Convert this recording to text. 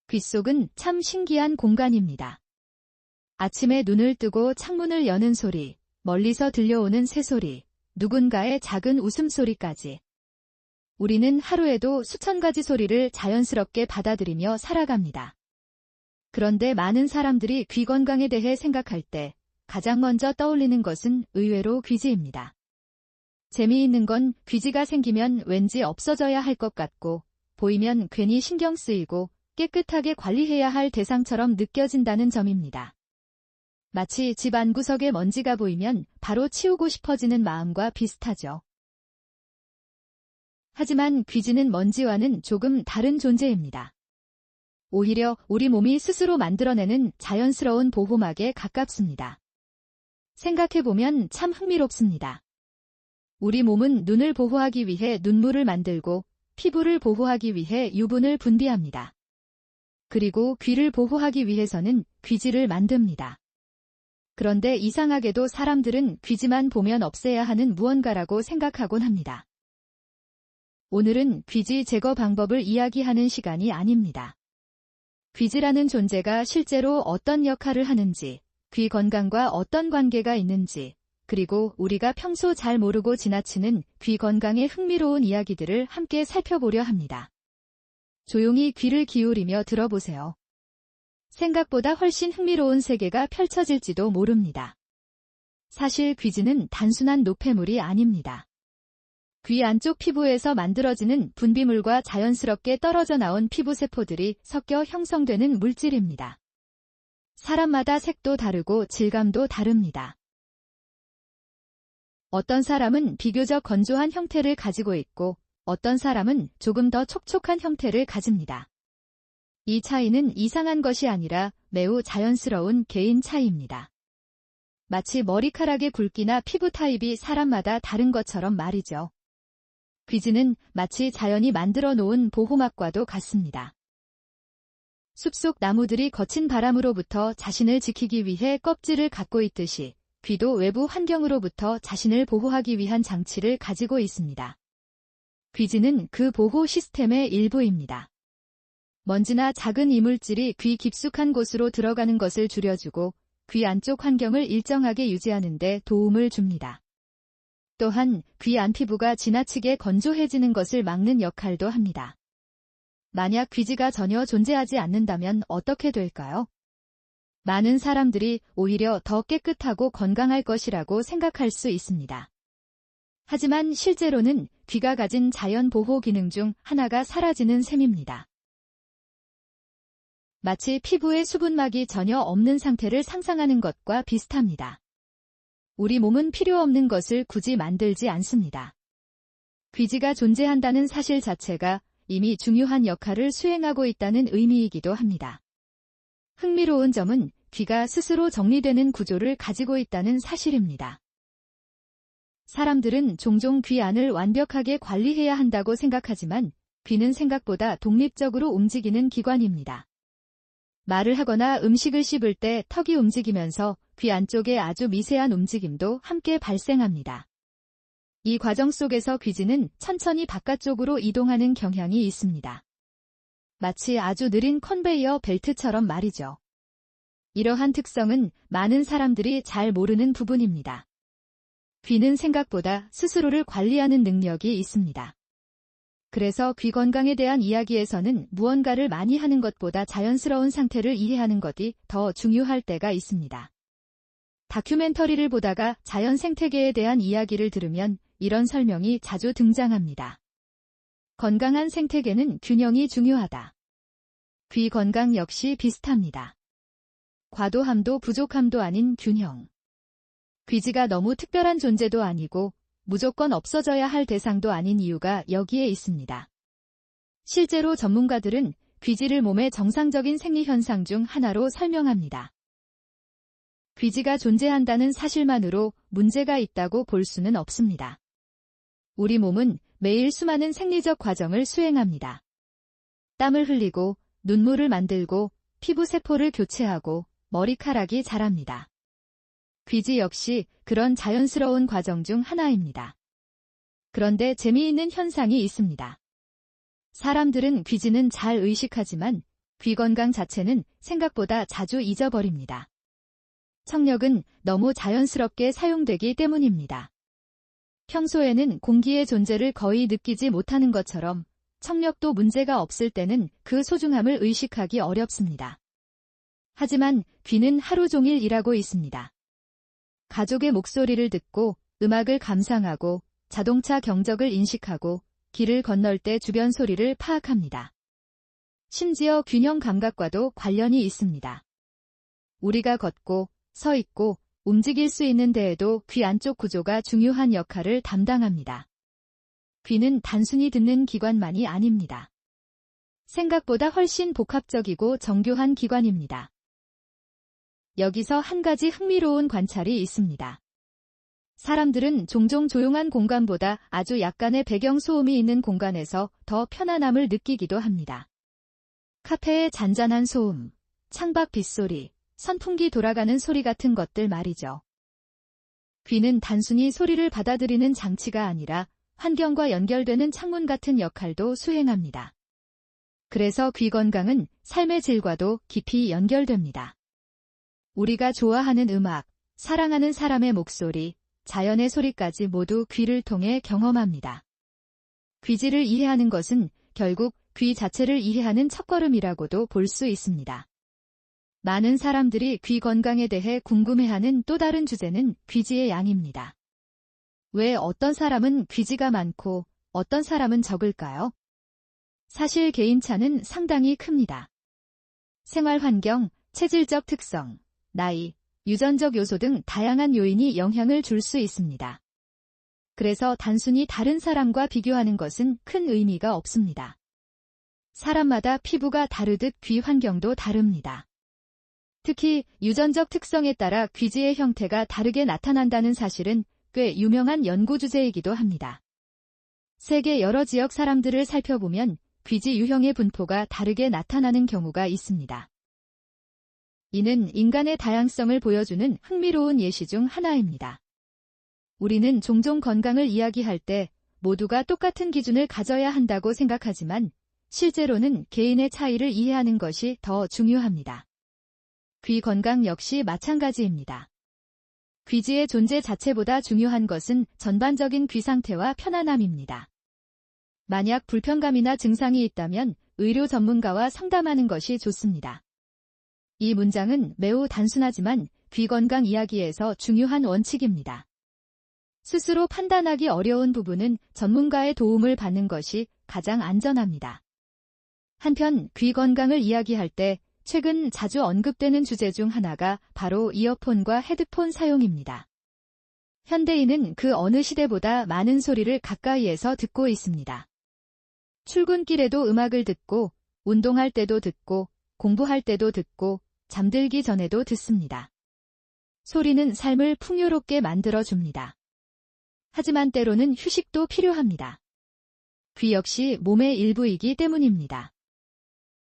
귓속은 참 신기한 공간입니다. 아침에 눈을 뜨고 창문을 여는 소리, 멀리서 들려오는 새소리, 누군가의 작은 웃음소리까지. 우리는 하루에도 수천 가지 소리를 자연스럽게 받아들이며 살아갑니다. 그런데 많은 사람들이 귀 건강에 대해 생각할 때 가장 먼저 떠올리는 것은 의외로 귀지입니다. 재미있는 건 귀지가 생기면 왠지 없어져야 할 것 같고, 보이면 괜히 신경 쓰이고 깨끗하게 관리해야 할 대상처럼 느껴진다는 점입니다. 마치 집 안구석에 먼지가 보이면 바로 치우고 싶어지는 마음과 비슷하죠. 하지만 귀지는 먼지와는 조금 다른 존재입니다. 오히려 우리 몸이 스스로 만들어내는 자연스러운 보호막에 가깝습니다. 생각해보면 참 흥미롭습니다. 우리 몸은 눈을 보호하기 위해 눈물을 만들고 피부를 보호하기 위해 유분을 분비합니다. 그리고 귀를 보호하기 위해서는 귀지를 만듭니다. 그런데 이상하게도 사람들은 귀지만 보면 없애야 하는 무언가라고 생각하곤 합니다. 오늘은 귀지 제거 방법을 이야기하는 시간이 아닙니다. 귀지라는 존재가 실제로 어떤 역할을 하는지, 귀 건강과 어떤 관계가 있는지, 그리고 우리가 평소 잘 모르고 지나치는 귀 건강의 흥미로운 이야기들을 함께 살펴보려 합니다. 조용히 귀를 기울이며 들어보세요. 생각보다 훨씬 흥미로운 세계가 펼쳐질지도 모릅니다. 사실 귀지는 단순한 노폐물이 아닙니다. 귀 안쪽 피부에서 만들어지는 분비물과 자연스럽게 떨어져 나온 피부세포들이 섞여 형성되는 물질입니다. 사람마다 색도 다르고 질감도 다릅니다. 어떤 사람은 비교적 건조한 형태를 가지고 있고, 어떤 사람은 조금 더 촉촉한 형태를 가집니다. 이 차이는 이상한 것이 아니라 매우 자연스러운 개인 차이입니다. 마치 머리카락의 굵기나 피부 타입이 사람마다 다른 것처럼 말이죠. 귀지는 마치 자연이 만들어 놓은 보호막과도 같습니다. 숲속 나무들이 거친 바람으로부터 자신을 지키기 위해 껍질을 갖고 있듯이 귀도 외부 환경으로부터 자신을 보호하기 위한 장치를 가지고 있습니다. 귀지는 그 보호 시스템의 일부입니다. 먼지나 작은 이물질이 귀 깊숙한 곳으로 들어가는 것을 줄여주고 귀 안쪽 환경을 일정하게 유지하는 데 도움을 줍니다. 또한 귀 안 피부가 지나치게 건조해지는 것을 막는 역할도 합니다. 만약 귀지가 전혀 존재하지 않는다면 어떻게 될까요? 많은 사람들이 오히려 더 깨끗하고 건강할 것이라고 생각할 수 있습니다. 하지만 실제로는 귀가 가진 자연 보호 기능 중 하나가 사라지는 셈입니다. 마치 피부에 수분막이 전혀 없는 상태를 상상하는 것과 비슷합니다. 우리 몸은 필요 없는 것을 굳이 만들지 않습니다. 귀지가 존재한다는 사실 자체가 이미 중요한 역할을 수행하고 있다는 의미이기도 합니다. 흥미로운 점은 귀가 스스로 정리되는 구조를 가지고 있다는 사실입니다. 사람들은 종종 귀 안을 완벽하게 관리해야 한다고 생각하지만 귀는 생각보다 독립적으로 움직이는 기관입니다. 말을 하거나 음식을 씹을 때 턱이 움직이면서 귀 안쪽의 아주 미세한 움직임도 함께 발생합니다. 이 과정 속에서 귀지는 천천히 바깥쪽으로 이동하는 경향이 있습니다. 마치 아주 느린 컨베이어 벨트처럼 말이죠. 이러한 특성은 많은 사람들이 잘 모르는 부분입니다. 귀는 생각보다 스스로를 관리하는 능력이 있습니다. 그래서 귀 건강에 대한 이야기에서는 무언가를 많이 하는 것보다 자연스러운 상태를 이해하는 것이 더 중요할 때가 있습니다. 다큐멘터리를 보다가 자연 생태계에 대한 이야기를 들으면 이런 설명이 자주 등장합니다. 건강한 생태계는 균형이 중요하다. 귀 건강 역시 비슷합니다. 과도함도 부족함도 아닌 균형. 귀지가 너무 특별한 존재도 아니고 무조건 없어져야 할 대상도 아닌 이유가 여기에 있습니다. 실제로 전문가들은 귀지를 몸의 정상적인 생리현상 중 하나로 설명합니다. 귀지가 존재한다는 사실만으로 문제가 있다고 볼 수는 없습니다. 우리 몸은 매일 수많은 생리적 과정을 수행합니다. 땀을 흘리고, 눈물을 만들고, 피부 세포를 교체하고, 머리카락이 자랍니다. 귀지 역시 그런 자연스러운 과정 중 하나입니다. 그런데 재미있는 현상이 있습니다. 사람들은 귀지는 잘 의식하지만 귀 건강 자체는 생각보다 자주 잊어버립니다. 청력은 너무 자연스럽게 사용되기 때문입니다. 평소에는 공기의 존재를 거의 느끼지 못하는 것처럼 청력도 문제가 없을 때는 그 소중함을 의식하기 어렵습니다. 하지만 귀는 하루 종일 일하고 있습니다. 가족의 목소리를 듣고 음악을 감상하고 자동차 경적을 인식하고 길을 건널 때 주변 소리를 파악합니다. 심지어 균형 감각과도 관련이 있습니다. 우리가 걷고 서 있고 움직일 수 있는 데에도 귀 안쪽 구조가 중요한 역할을 담당합니다. 귀는 단순히 듣는 기관만이 아닙니다. 생각보다 훨씬 복합적이고 정교한 기관입니다. 여기서 한 가지 흥미로운 관찰이 있습니다. 사람들은 종종 조용한 공간보다 아주 약간의 배경 소음이 있는 공간에서 더 편안함을 느끼기도 합니다. 카페의 잔잔한 소음, 창밖 빗소리, 선풍기 돌아가는 소리 같은 것들 말이죠. 귀는 단순히 소리를 받아들이는 장치가 아니라 환경과 연결되는 창문 같은 역할도 수행합니다. 그래서 귀 건강은 삶의 질과도 깊이 연결됩니다. 우리가 좋아하는 음악, 사랑하는 사람의 목소리, 자연의 소리까지 모두 귀를 통해 경험합니다. 귀지를 이해하는 것은 결국 귀 자체를 이해하는 첫걸음이라고도 볼 수 있습니다. 많은 사람들이 귀 건강에 대해 궁금해하는 또 다른 주제는 귀지의 양입니다. 왜 어떤 사람은 귀지가 많고 어떤 사람은 적을까요? 사실 개인차는 상당히 큽니다. 생활 환경, 체질적 특성, 나이, 유전적 요소 등 다양한 요인이 영향을 줄 수 있습니다. 그래서 단순히 다른 사람과 비교하는 것은 큰 의미가 없습니다. 사람마다 피부가 다르듯 귀 환경도 다릅니다. 특히 유전적 특성에 따라 귀지의 형태가 다르게 나타난다는 사실은 꽤 유명한 연구 주제이기도 합니다. 세계 여러 지역 사람들을 살펴보면 귀지 유형의 분포가 다르게 나타나는 경우가 있습니다. 이는 인간의 다양성을 보여주는 흥미로운 예시 중 하나입니다. 우리는 종종 건강을 이야기할 때 모두가 똑같은 기준을 가져야 한다고 생각하지만 실제로는 개인의 차이를 이해하는 것이 더 중요합니다. 귀 건강 역시 마찬가지입니다. 귀지의 존재 자체보다 중요한 것은 전반적인 귀 상태와 편안함입니다. 만약 불편감이나 증상이 있다면 의료 전문가와 상담하는 것이 좋습니다. 이 문장은 매우 단순하지만 귀 건강 이야기에서 중요한 원칙입니다. 스스로 판단하기 어려운 부분은 전문가의 도움을 받는 것이 가장 안전합니다. 한편 귀 건강을 이야기할 때 최근 자주 언급되는 주제 중 하나가 바로 이어폰과 헤드폰 사용입니다. 현대인은 그 어느 시대보다 많은 소리를 가까이에서 듣고 있습니다. 출근길에도 음악을 듣고, 운동할 때도 듣고, 공부할 때도 듣고, 잠들기 전에도 듣습니다. 소리는 삶을 풍요롭게 만들어줍니다. 하지만 때로는 휴식도 필요합니다. 귀 역시 몸의 일부이기 때문입니다.